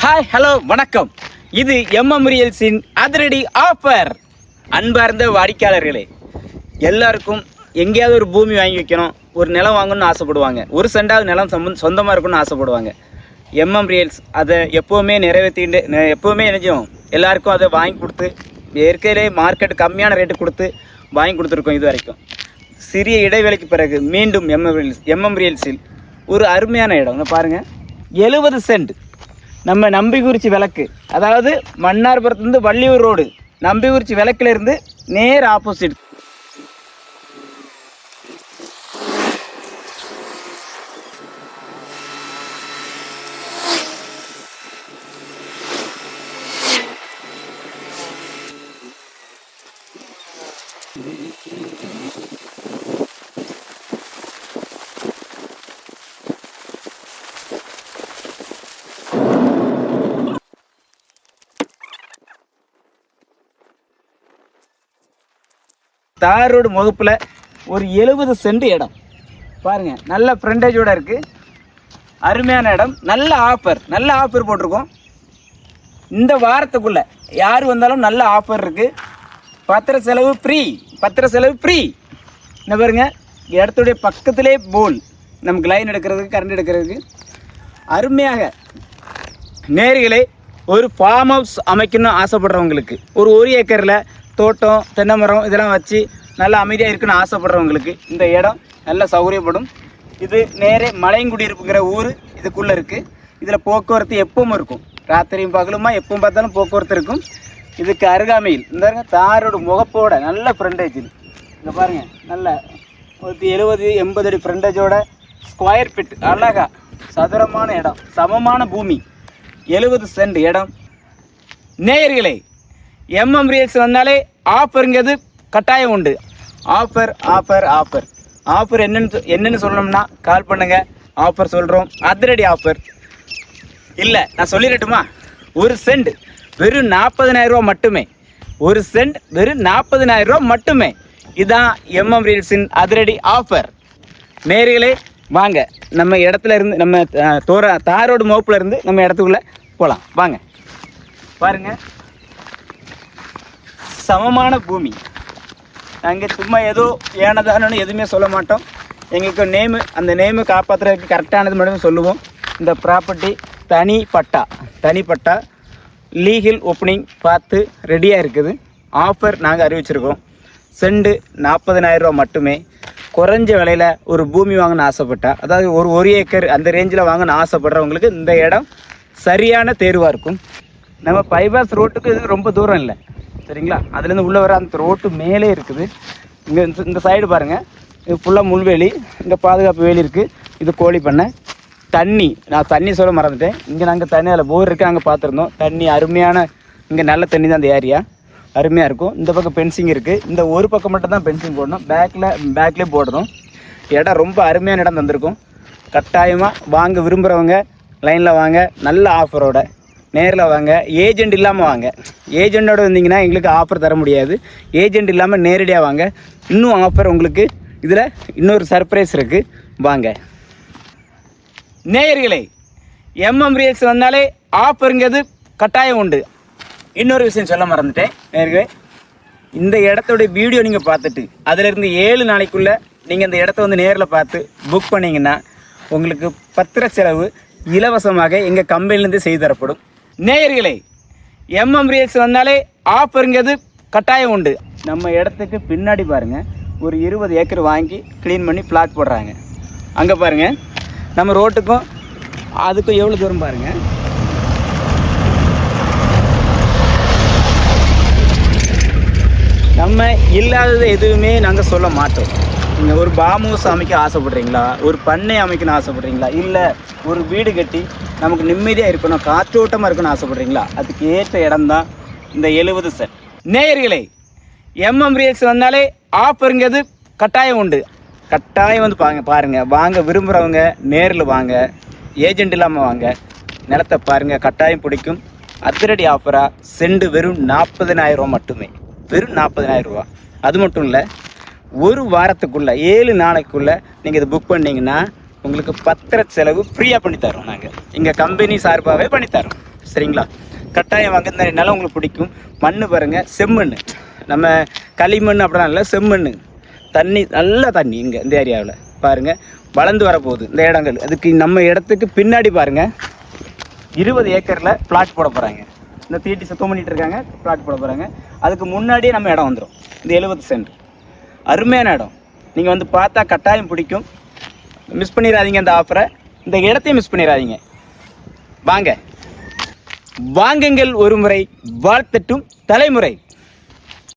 Hi hello வணக்கம். இது MM ரியல்ஸின் அதிரடி ஆஃபர். அன்பார்ந்த வாடிக்கையாளர்களே, எல்லாருக்கும் எங்கேயாவது ஒரு பூமி வாங்கி வைக்கணும், ஒரு நிலம் வாங்கணும்னு ஆசைப்படுவாங்க. ஒரு சென்டாவது நிலம் சொந்தமாக இருக்கணும்னு ஆசைப்படுவாங்க. எம்எம் ரியல்ஸ் அதை எப்போவுமே நிறைவேற்றிட்டு எப்போவுமே நினைச்சோம் எல்லாருக்கும் அதை வாங்கி கொடுத்து ஏற்கனவே மார்க்கெட் கம்மியான ரேட்டு கொடுத்து வாங்கி கொடுத்துருக்கோம். இது வரைக்கும் சிறிய இடைவேளைக்கு பிறகு மீண்டும் எம்எம் ரியல்ஸில் ஒரு அருமையான இடம் பாருங்கள். 70 சென்ட் நம்ம நம்பிக்குறிச்சி விளக்கு, அதாவது மன்னார்புரத்துலேருந்து வள்ளியூர் ரோடு நம்பிக்குறிச்சி விளக்குலேருந்து நேர் ஆப்போசிட். தார் ரோடு முகப்பில் ஒரு 70 சென்ட் இடம் பாருங்கள். நல்ல ஃப்ரண்டேஜோடு இருக்குது, அருமையான இடம். நல்ல ஆஃபர் போட்டிருக்கோம். இந்த வாரத்துக்குள்ளே யார் வந்தாலும் நல்ல ஆஃபர் இருக்குது. பத்திர செலவு ஃப்ரீ. என்ன பாருங்க, இடத்துடைய பக்கத்திலே போல் நமக்கு லைன் எடுக்கிறதுக்கு, கரண்ட் எடுக்கிறதுக்கு அருமையாக. நேர்களே, ஒரு ஃபார்ம் ஹவுஸ் அமைக்கணும்னு ஆசைப்படுறவங்களுக்கு, ஒரு ஏக்கரில் தோட்டம் தென்னை மரம் இதெல்லாம் வச்சு நல்லா அமைதியாக இருக்குன்னு ஆசைப்படுறவங்களுக்கு இந்த இடம் நல்லா சௌகரியப்படும். இது நேரே மலையங்குடியிருப்புங்கிற ஊர் இதுக்குள்ளே இருக்குது. இதில் போக்குவரத்து எப்பவும் இருக்கும், ராத்திரியும் பகலுமா எப்பவும் பார்த்தாலும் போக்குவரத்து இருக்கும். இதுக்கு அருகாமையில் இந்த தாரோட முகப்போட நல்ல ஃப்ரண்டேஜ். இங்கே பாருங்கள், நல்ல 70-80 அடி ஃப்ரண்டேஜோட ஸ்கொயர் ஃபீட் அழகா சதுரமான இடம், சமமான பூமி, 70 சென்ட் இடம். நேயர்களே, எம்எம் ரியல்ஸ் வந்தாலே ஆஃபருங்கிறது கட்டாயம் உண்டு. ஆஃபர் என்னன்னு சொல்லணும்னா கால் பண்ணுங்க, ஆஃபர் சொல்கிறோம். அதிரடி ஆஃபர் இல்லை, நான் சொல்லிடட்டுமா? ஒரு சென்ட் வெறும் 40,000 ரூபா மட்டுமே. ஒரு சென்ட் வெறும் 40,000 ரூபா மட்டுமே. இதுதான் எம்எம் ரியல்ஸின் அதிரடி ஆஃபர். நேர்களே வாங்க, நம்ம இடத்துல இருந்து, நம்ம தாரோடு முகப்பில் இருந்து நம்ம இடத்துக்குள்ளே போகலாம் வாங்க. பாருங்கள், சமமான பூமி. நாங்கள் சும்மா ஏதோ ஏனதானு எதுவுமே சொல்ல மாட்டோம். எங்களுக்கு நேமு, அந்த நேமு காப்பாற்றுறதுக்கு கரெக்டானது மட்டுமே சொல்லுவோம். இந்த ப்ராப்பர்ட்டி தனி பட்டா லீகல் ஓப்பனிங் பார்த்து ரெடியாக இருக்குது. ஆஃபர் நாங்கள் அறிவிச்சிருக்கோம். சென்ட் 40,000 ரூபா மட்டுமே. குறைஞ்ச விலையில் ஒரு பூமி வாங்கணும்னு ஆசைப்பட்டா, அதாவது ஒரு ஏக்கர் அந்த ரேஞ்சில் வாங்கணும்னு ஆசைப்படுறவங்களுக்கு இந்த இடம் சரியான தேர்வாக இருக்கும். நம்ம பைபாஸ் ரோட்டுக்கு இது ரொம்ப தூரம் இல்லை, சரிங்களா? அதுலேருந்து உள்ளே வர அந்த ரோட்டு மேலே இருக்குது. இங்கே இந்த சைடு பாருங்கள், இது ஃபுல்லாக முள்வேலி, இந்த பாதுகாப்பு வேலி இருக்குது. இது கோழி பண்ணை. நான் தண்ணி சொல்ல மறந்துட்டேன். இங்கே நாங்கள் தண்ணி, அதில் போர் இருக்குது, நாங்கள் பார்த்துருந்தோம். தண்ணி அருமையான, இங்கே நல்ல தண்ணி தான். அந்த ஏரியா அருமையாக இருக்கும். இந்த பக்கம் பென்சிங் இருக்குது. இந்த ஒரு பக்கம் மட்டும் தான் பென்சிங் போடணும், பேக்லேயே போடணும். இடம் ரொம்ப அருமையான இடம் தந்திருக்கும். கட்டாயமாக வாங்க, விரும்புகிறவங்க லைனில் வாங்க. நல்ல ஆஃபரோட நேரில் வாங்க, ஏஜெண்ட் இல்லாமல் வாங்க. ஏஜெண்டோட வந்தீங்கன்னா எங்களுக்கு ஆஃபர் தர முடியாது. ஏஜெண்ட் இல்லாமல் நேரடியாக வாங்க. இன்னும் ஆஃபர் உங்களுக்கு இதில் இன்னொரு சர்ப்ரைஸ் இருக்குது, வாங்க. நேயர்களே, எம்எம் ரியல்ஸ் வந்தாலே ஆஃபருங்கிறது கட்டாயம் உண்டு. இன்னொரு விஷயம் சொல்ல மறந்துட்டேன். நேயர்களே, இந்த இடத்தோடைய வீடியோ நீங்கள் பார்த்துட்டு அதிலிருந்து 7 நாளைக்குள்ளே நீங்கள் இந்த இடத்த வந்து நேரில் பார்த்து புக் பண்ணிங்கன்னா உங்களுக்கு பத்திர செலவு இலவசமாக எங்கள் கம்பெனிலேருந்து செய்து தரப்படும். நேயர்களே, எம்எம் ரியல்ஸ் வந்தாலே ஆஃபருங்கிறது கட்டாயம் உண்டு. நம்ம இடத்துக்கு பின்னாடி பாருங்கள், ஒரு 20 ஏக்கர் வாங்கி க்ளீன் பண்ணி பிளாட் போடுறாங்க. அங்கே பாருங்கள், நம்ம ரோட்டுக்கும் அதுக்கும் எவ்வளோ தூரம் பாருங்கள். நம்ம இல்லாதது எதுவுமே நாங்கள் சொல்ல மாட்டோம். நீங்கள் ஒரு ஃபார்ம் ஹவுஸ் அமைக்க ஆசைப்படுறீங்களா, ஒரு பண்ணை அமைக்கணும்னு ஆசைப்படுறீங்களா, இல்லை ஒரு வீடு கட்டி நமக்கு நிம்மதியாக இருக்கணும், காற்றோட்டமாக இருக்கணும்னு ஆசைப்படுறீங்களா, அதுக்கு ஏற்ற இடம் தான் இந்த 70 சென்ட். நேயர்களே, எம்எம் ரியல்ஸ் வந்தாலே ஆஃபருங்கிறது கட்டாயம் உண்டு. கட்டாயம் வந்து பாருங்கள். வாங்க, விரும்புகிறவங்க நேரில் வாங்க, ஏஜெண்ட் இல்லாமல் வாங்க. நிலத்தை பாருங்கள், கட்டாயம் பிடிக்கும். அதிரடி ஆஃபராக சென்ட் வெறும் 40,000 ரூபா மட்டுமே. வெறும் 40,000 ரூபா. அது மட்டும் இல்லை, ஒரு வாரத்துக்குள்ளே 7 நாளைக்குள்ளே நீங்கள் இதை புக் பண்ணிங்கன்னா உங்களுக்கு பத்திர செலவு ஃப்ரீயாக பண்ணித்தரோம். நாங்கள் எங்கள் கம்பெனி சார்பாகவே பண்ணித்தரோம். சரிங்களா? கட்டாயம் வாங்க. இந்த நிலம் உங்களுக்கு பிடிக்கும். மண் பாருங்கள், செம்மண், நம்ம களிமண் அப்படிலாம் இல்லை, செம்மண். தண்ணி நல்ல தண்ணி இங்கே இந்த ஏரியாவில் பாருங்கள் வளர்ந்து வரப்போகுது இந்த இடங்கள். அதுக்கு நம்ம இடத்துக்கு பின்னாடி பாருங்கள் 20 ஏக்கரில் பிளாட் போட போகிறாங்க. இந்த தீட்டி சுத்தம் பண்ணிகிட்டு இருக்காங்க, பிளாட் போட போகிறாங்க. அதுக்கு முன்னாடியே நம்ம இடம் வந்துடும். இந்த 70 சென்ட் அருமையான இடம். நீங்கள் வந்து பார்த்தா கட்டாயம் பிடிக்கும். மிஸ் பண்ணிடாதீங்க இந்த ஆஃபரை, இந்த இடத்தையும் மிஸ் பண்ணிடாதீங்க. வாங்குங்கள் ஒரு முறை, வாழ்த்தட்டும் தலைமுறை.